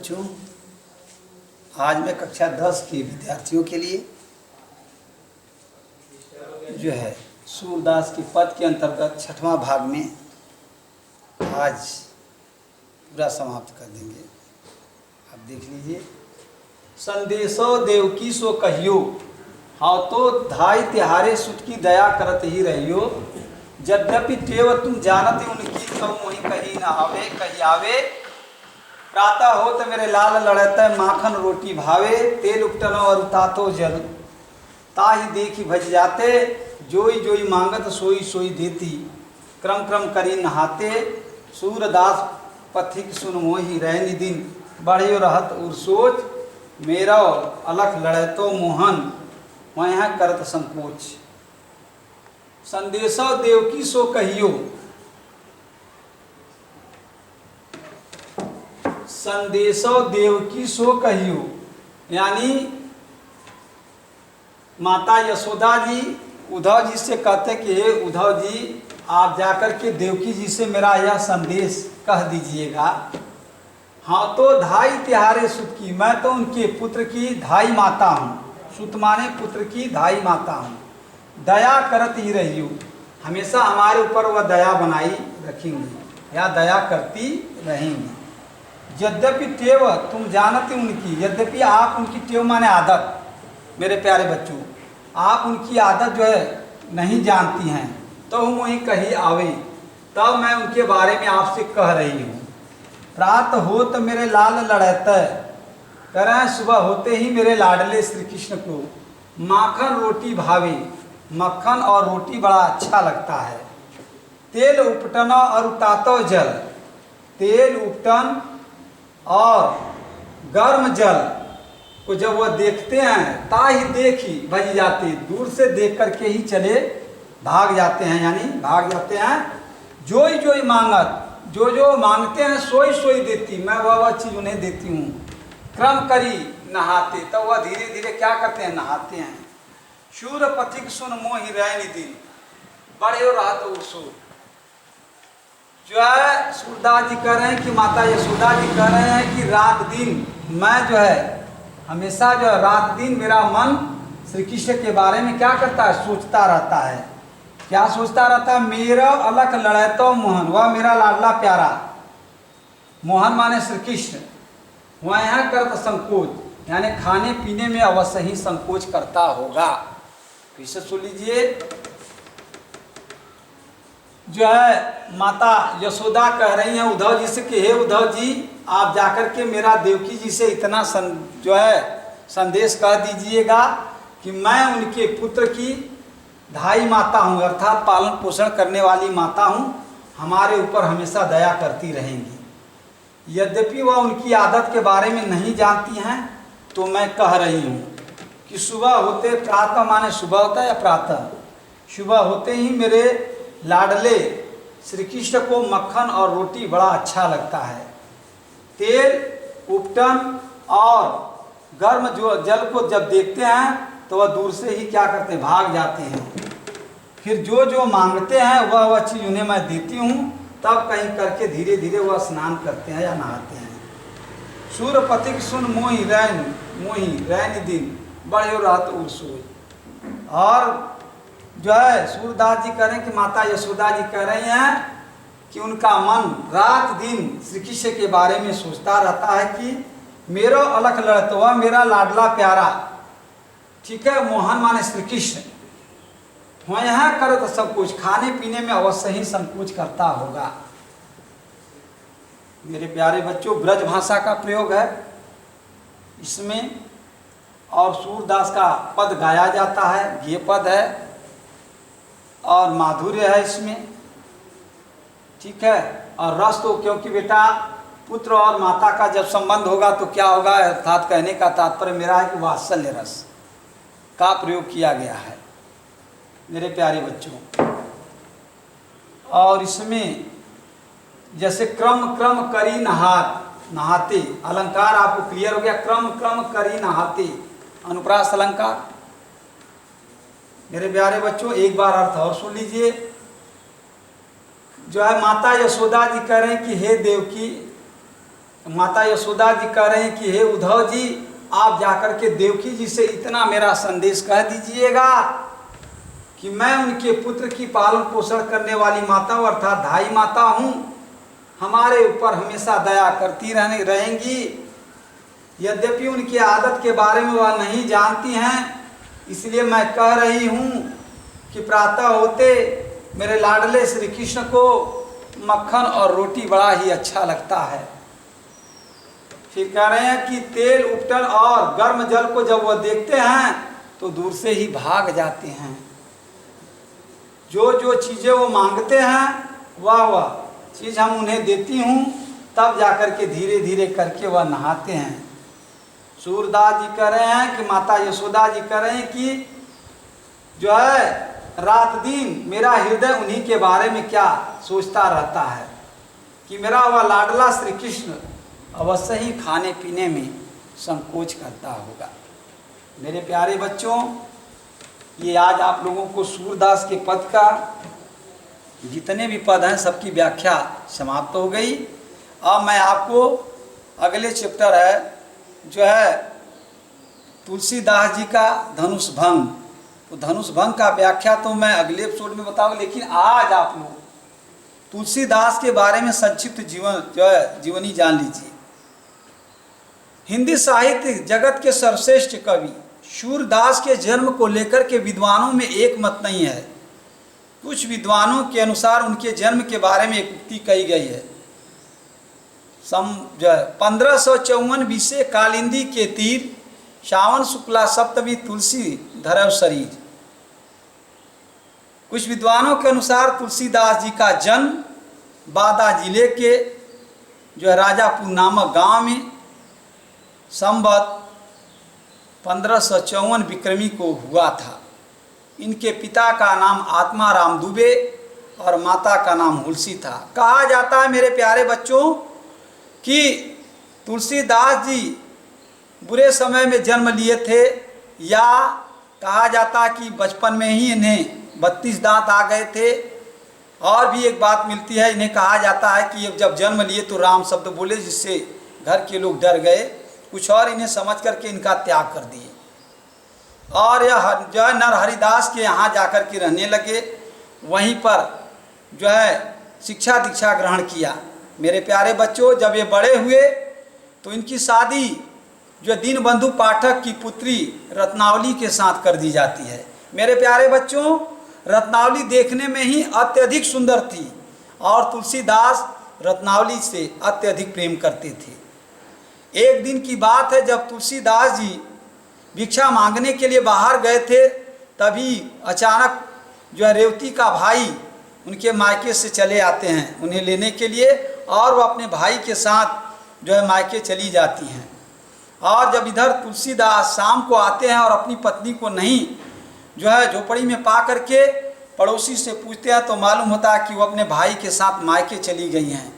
बच्चों, आज मैं कक्षा 10 के विद्यार्थियों के लिए जो है सूरदास के पद के अंतर्गत छठवां भाग में आज पूरा समाप्त कर देंगे। आप देख लीजिए। संदेशो देवकी सो कहियो, हाँ तो धाई तिहारे सुत की दया करत ही रहियो। यद्यपि टेव तुम जानते उनकी, तो वहीं कहीं न आवे कहीं आवे। प्रातः हो तो मेरे लाल लड़त माखन रोटी भावे। तेल उपटनो और उतातो जल, ताही देखी भज जाते। जोई जोई मांगत सोई सोई देती, क्रम क्रम करी नहाते। सूरदास पथिक सुन मोहि रहनी दिन, बढ़ियो रहत उर सोच। मेरा अलख लड़े तो मोहन, वह करत संकोच। संदेशो देवकी सो कहियो, संदेशो देवकी सो कहियो, यानी माता यशोदा जी उद्धव जी से कहते कि हे उद्धव जी, आप जाकर के देवकी जी से मेरा यह संदेश कह दीजिएगा। हाँ तो धाई तिहारे सुत की, मैं तो उनके पुत्र की धाई माता हूँ। सुत माने पुत्र की धाई माता हूँ। दया करत ही रही हूँ, हमेशा हमारे ऊपर वह दया बनाई रखेंगी या दया करती रहेंगी। यद्यपि टेव तुम जानते उनकी, यद्यपि आप उनकी टेव माने आदत, मेरे प्यारे बच्चों, आप उनकी आदत जो है नहीं जानती हैं, तो हम वहीं कहीं आवे, तब मैं उनके बारे में आपसे कह रही हूँ। प्रात हो तो मेरे लाल लड़त, कह रहे हैं सुबह होते ही मेरे लाडले श्री कृष्ण को माखन रोटी भावे। मक्खन और रोटी बड़ा अच्छा लगता है। तेल उपटन और उतातो जल, तेल उपटन और गर्म जल को जब वह देखते हैं, ताही देखी भज जाते, दूर से देख करके ही चले भाग जाते हैं, यानी भाग जाते हैं। जोई जोई मांगत, जो जो मांगते हैं सोई सोई देती, मैं वह चीज़ उन्हें देती हूँ। क्रम करी नहाते, तो वह धीरे धीरे क्या करते हैं, नहाते हैं। शूर पथिक सुन मोहि रहनी दिन, बड़े रहत उर सोच। जो है सूरदास जी कह रहे हैं कि माता यशोदा जी कह रहे हैं कि रात दिन मैं जो है हमेशा जो है रात दिन मेरा मन श्री कृष्ण के बारे में क्या करता है, सोचता रहता है। क्या सोचता रहता है, मेरा अलख लड़े तो मोहन, वह मेरा लाडला प्यारा। मोहन माने श्री कृष्ण, वह यहाँ करता संकोच, यानी खाने पीने में अवश्य ही संकोच करता होगा। इसे सुन लीजिए। जो है माता यशोदा कह रही हैं उद्धव जी से कि हे उद्धव जी, आप जाकर के मेरा देवकी जी से इतना जो है संदेश कह दीजिएगा कि मैं उनके पुत्र की धाई माता हूँ, अर्थात पालन पोषण करने वाली माता हूँ, हमारे ऊपर हमेशा दया करती रहेंगी। यद्यपि वह उनकी आदत के बारे में नहीं जानती हैं, तो मैं कह रही हूँ कि सुबह होते, प्रातः माने सुबह होता है या प्रातः, सुबह होते ही मेरे लाडले श्री कृष्ण को मक्खन और रोटी बड़ा अच्छा लगता है। तेल उपटन और गर्म जो जल को जब देखते हैं तो वह दूर से ही क्या करते हैं, भाग जाते हैं। फिर जो जो मांगते हैं वह चीज़ उन्हें मैं देती हूँ, तब कहीं करके धीरे धीरे वह स्नान करते हैं या नहाते हैं। सूरपथिक सुन मोहि रैन दिन, बड़े रात उर सोई। और जो है सूरदास जी कह रहे हैं कि माता यशोदा जी कह रही हैं कि उनका मन रात दिन श्री कृष्ण के बारे में सोचता रहता है कि मेरा अलख लड़त, वह मेरा लाडला प्यारा, ठीक है, मोहन माने श्री कृष्ण, वह यहाँ करत सब कुछ, खाने पीने में अवश्य ही संकोच करता होगा। मेरे प्यारे बच्चों, ब्रज भाषा का प्रयोग है इसमें, और सूरदास का पद गाया जाता है, ये पद है और माधुर्य है इसमें, ठीक है। और रस तो, क्योंकि बेटा पुत्र और माता का जब संबंध होगा तो क्या होगा, अर्थात कहने का तात्पर्य मेरा है कि वात्सल्य रस का प्रयोग किया गया है मेरे प्यारे बच्चों। और इसमें जैसे क्रम क्रम करी नहाते, अलंकार आपको क्लियर हो गया, क्रम क्रम करी नहाते, अनुप्रास अलंकार। मेरे प्यारे बच्चों, एक बार अर्थ और सुन लीजिए। जो है माता यशोदा जी कह रहे हैं कि हे देवकी, माता यशोदा जी कह रहे हैं कि हे उद्धव जी, आप जाकर के देवकी जी से इतना मेरा संदेश कह दीजिएगा कि मैं उनके पुत्र की पालन पोषण करने वाली माता हूँ, अर्थात धाई माता हूँ, हमारे ऊपर हमेशा दया करती रहेंगी। यद्यपि उनकी आदत के बारे में वह नहीं जानती हैं, इसलिए मैं कह रही हूँ कि प्रातः होते मेरे लाडले श्री कृष्ण को मक्खन और रोटी बड़ा ही अच्छा लगता है। फिर कह रहे हैं कि तेल, उपटन और गर्म जल को जब वह देखते हैं तो दूर से ही भाग जाते हैं। जो जो चीज़ें वो मांगते हैं वह चीज़ हम उन्हें देती हूँ, तब जाकर के धीरे धीरे करके वह नहाते हैं। सूरदास जी कह रहे हैं कि माता यशोदा जी कह रहे हैं कि जो है रात दिन मेरा हृदय उन्हीं के बारे में क्या सोचता रहता है कि मेरा वह लाडला श्री कृष्ण अवश्य ही खाने पीने में संकोच करता होगा। मेरे प्यारे बच्चों, ये आज आप लोगों को सूरदास के पद का जितने भी पद हैं सबकी व्याख्या समाप्त हो गई। अब मैं आपको अगले चैप्टर है जो है तुलसीदास जी का धनुष भंग, तो धनुष भंग का व्याख्या तो मैं अगले एपिसोड में बताऊंगा, लेकिन आज आप लोग तुलसीदास के बारे में संक्षिप्त जीवनी जान लीजिए। हिंदी साहित्य जगत के सर्वश्रेष्ठ कवि सूरदास के जन्म को लेकर के विद्वानों में एक मत नहीं है। कुछ विद्वानों के अनुसार उनके जन्म के बारे में एक उक्ति कही गई है। 1554 बीसे कालिंदी के तीर, श्रावण शुक्ला सप्तमी तुलसी धरव शरीर। कुछ विद्वानों के अनुसार तुलसीदास जी का जन्म बादा जिले के जो है राजापुर नामक गांव में संवत 1554 विक्रमी को हुआ था। इनके पिता का नाम आत्माराम दुबे और माता का नाम हुलसी था। कहा जाता है मेरे प्यारे बच्चों कि तुलसीदास जी बुरे समय में जन्म लिए थे, या कहा जाता कि बचपन में ही इन्हें 32 दांत आ गए थे। और भी एक बात मिलती है, इन्हें कहा जाता है कि जब जन्म लिए तो राम शब्द बोले, जिससे घर के लोग डर गए, कुछ और इन्हें समझ करके इनका त्याग कर दिए और यह जो है नर हरिदास के यहाँ जाकर के रहने लगे। वहीं पर जो है शिक्षा दीक्षा ग्रहण किया। मेरे प्यारे बच्चों, जब ये बड़े हुए तो इनकी शादी जो दीनबंधु पाठक की पुत्री रत्नावली के साथ कर दी जाती है। मेरे प्यारे बच्चों, रत्नावली देखने में ही अत्यधिक सुंदर थी और तुलसीदास रत्नावली से अत्यधिक प्रेम करते थे। एक दिन की बात है, जब तुलसीदास जी भिक्षा मांगने के लिए बाहर गए थे, तभी अचानक जो है रेवती का भाई उनके मायके से चले आते हैं उन्हें लेने के लिए, और वो अपने भाई के साथ जो है मायके चली जाती हैं। और जब इधर तुलसीदास शाम को आते हैं और अपनी पत्नी को नहीं जो है झोपड़ी में पा करके पड़ोसी से पूछते हैं, तो मालूम होता है कि वो अपने भाई के साथ मायके चली गई हैं।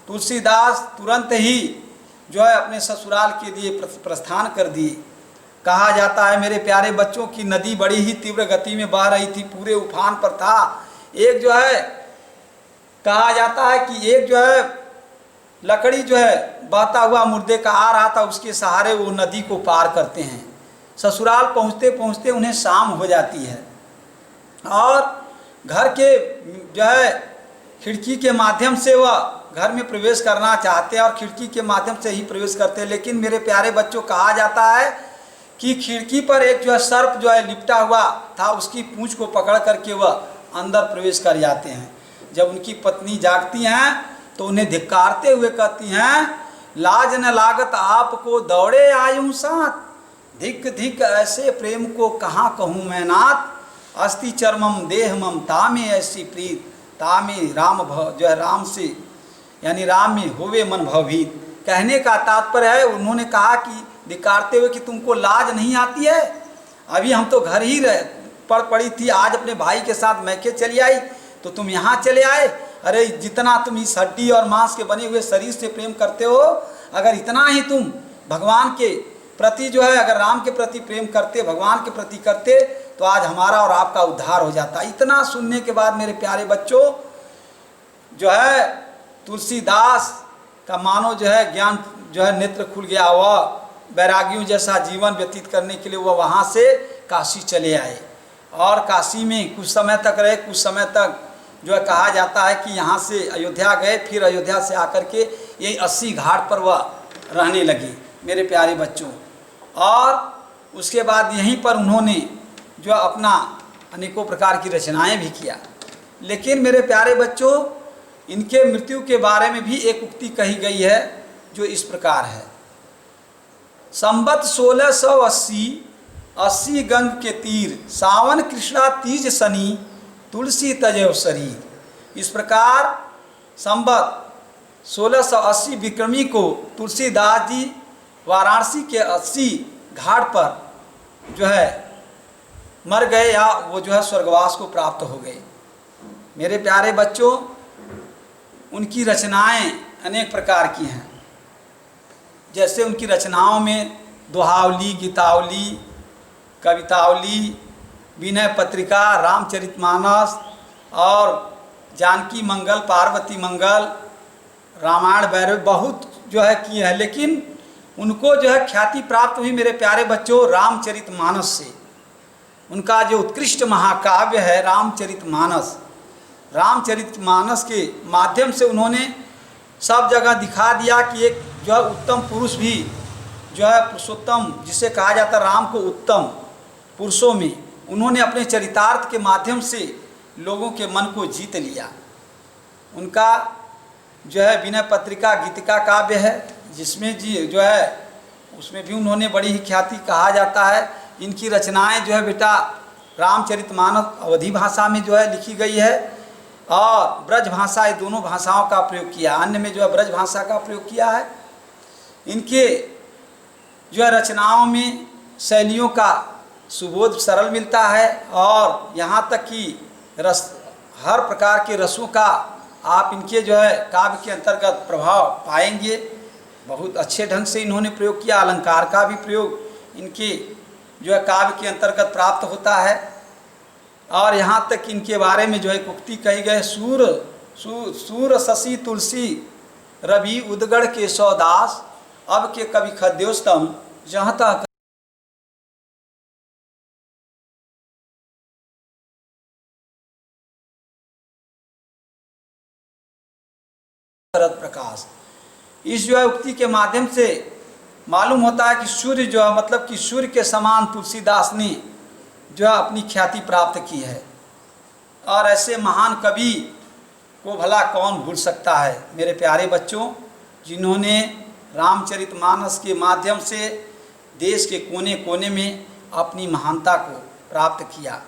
तुलसीदास तुरंत ही जो है अपने ससुराल के लिए प्रस्थान कर दिए। कहा जाता है मेरे प्यारे बच्चों की नदी बड़ी ही तीव्र गति में बह रही थी, पूरे उफान पर था। एक जो है कहा जाता है कि एक जो है लकड़ी जो है बहता हुआ मुर्दे का आ रहा था, उसके सहारे वो नदी को पार करते हैं। ससुराल पहुँचते पहुँचते उन्हें शाम हो जाती है और घर के जो है खिड़की के माध्यम से वह घर में प्रवेश करना चाहते हैं और खिड़की के माध्यम से ही प्रवेश करते हैं। लेकिन मेरे प्यारे बच्चों, कहा जाता है कि खिड़की पर एक जो है सर्प जो है लिपटा हुआ था, उसकी पूंछ को पकड़ करके वह अंदर प्रवेश कर जाते हैं। जब उनकी पत्नी जागती हैं तो उन्हें धिक्कारते हुए कहती हैं, लाज न लागत आपको दौड़े आयूं साथ, धिक धिक ऐसे प्रेम को कहाँ कहूँ मैं नाथ, अस्ति चर्मम देह मम तामे ऐसी प्रीत, तामे राम जो है राम से यानी राम में होवे मन भवभीत। कहने का तात्पर्य है, उन्होंने कहा कि धिक्कारते हुए कि तुमको लाज नहीं आती है, अभी हम तो घर ही पड़ी थी, आज अपने भाई के साथ मैके चली आई तो तुम यहाँ चले आए। अरे जितना तुम इस हड्डी और मांस के बने हुए शरीर से प्रेम करते हो, अगर इतना ही तुम भगवान के प्रति जो है अगर राम के प्रति प्रेम करते, भगवान के प्रति करते, तो आज हमारा और आपका उद्धार हो जाता। इतना सुनने के बाद मेरे प्यारे बच्चों जो है तुलसीदास का मानो जो है ज्ञान जो है नेत्र खुल गया, वह वैरागियों जैसा जीवन व्यतीत करने के लिए वह वहाँ से काशी चले आए और काशी में कुछ समय तक रहे। कुछ समय तक जो है कहा जाता है कि यहाँ से अयोध्या गए, फिर अयोध्या से आकर के यही 80 घाट पर वह रहने लगे मेरे प्यारे बच्चों। और उसके बाद यहीं पर उन्होंने जो अपना अनेकों प्रकार की रचनाएं भी किया। लेकिन मेरे प्यारे बच्चों, इनके मृत्यु के बारे में भी एक उक्ति कही गई है जो इस प्रकार है। संवत 1680 80 गंग के तीर, सावन कृष्णा तीज शनि, तुलसी तजव शरीर। इस प्रकार संवत 1680 विक्रमी को तुलसीदास जी वाराणसी के 80 घाट पर जो है मर गए, या वो जो है स्वर्गवास को प्राप्त हो गए। मेरे प्यारे बच्चों, उनकी रचनाएं अनेक प्रकार की हैं। जैसे उनकी रचनाओं में दोहावली, गीतावली, कवितावली, विनय पत्रिका, रामचरितमानस और जानकी मंगल, पार्वती मंगल, रामायण, भैरव बहुत जो है की है। लेकिन उनको जो है ख्याति प्राप्त हुई मेरे प्यारे बच्चों रामचरितमानस से। उनका जो उत्कृष्ट महाकाव्य है रामचरितमानस, रामचरितमानस के माध्यम से उन्होंने सब जगह दिखा दिया कि एक जो है उत्तम पुरुष भी जो है पुरुषोत्तम, जिसे कहा जाता है राम को उत्तम पुरुषों में, उन्होंने अपने चरितार्थ के माध्यम से लोगों के मन को जीत लिया। उनका जो है विनय पत्रिका गीतिका काव्य है, जिसमें जी जो है उसमें भी उन्होंने बड़ी ही ख्याति, कहा जाता है इनकी रचनाएं जो है बेटा रामचरितमानस अवधी भाषा में जो है लिखी गई है और ब्रज भाषा, ये दोनों भाषाओं का प्रयोग किया। अन्य में जो है ब्रज भाषा का प्रयोग किया है। इनके जो है रचनाओं में शैलियों का सुबोध सरल मिलता है और यहाँ तक कि रस, हर प्रकार के रसों का आप इनके जो है काव्य के अंतर्गत प्रभाव पाएंगे। बहुत अच्छे ढंग से इन्होंने प्रयोग किया। अलंकार का भी प्रयोग इनके जो है काव्य के अंतर्गत प्राप्त होता है। और यहाँ तक इनके बारे में जो है उक्ति कही गई, सूर शशि तुलसी रवि उदगढ़ के सौदास, अब के कवि खद्योस्तम जहाँ तक प्रकाश। इस जो है उक्ति के माध्यम से मालूम होता है कि सूर्य जो है मतलब कि सूर्य के समान तुलसीदास ने जो है अपनी ख्याति प्राप्त की है। और ऐसे महान कवि को भला कौन भूल सकता है मेरे प्यारे बच्चों, जिन्होंने रामचरितमानस के माध्यम से देश के कोने कोने में अपनी महानता को प्राप्त किया।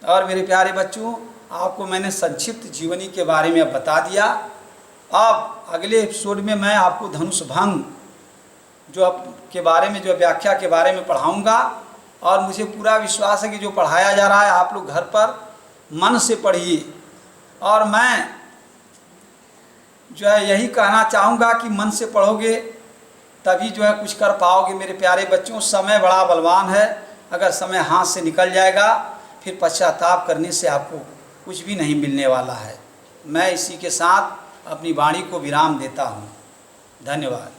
और मेरे प्यारे बच्चों, आपको मैंने संक्षिप्त जीवनी के बारे में अब बता दिया। अब अगले एपिसोड में मैं आपको धनुष भंग जो के बारे में, जो व्याख्या के बारे में पढ़ाऊंगा। और मुझे पूरा विश्वास है कि जो पढ़ाया जा रहा है आप लोग घर पर मन से पढ़िए। और मैं जो है यही कहना चाहूँगा कि मन से पढ़ोगे तभी जो है कुछ कर पाओगे मेरे प्यारे बच्चों। समय बड़ा बलवान है, अगर समय हाथ से निकल जाएगा फिर पश्चाताप करने से आपको कुछ भी नहीं मिलने वाला है। मैं इसी के साथ अपनी वाणी को विराम देता हूँ। धन्यवाद।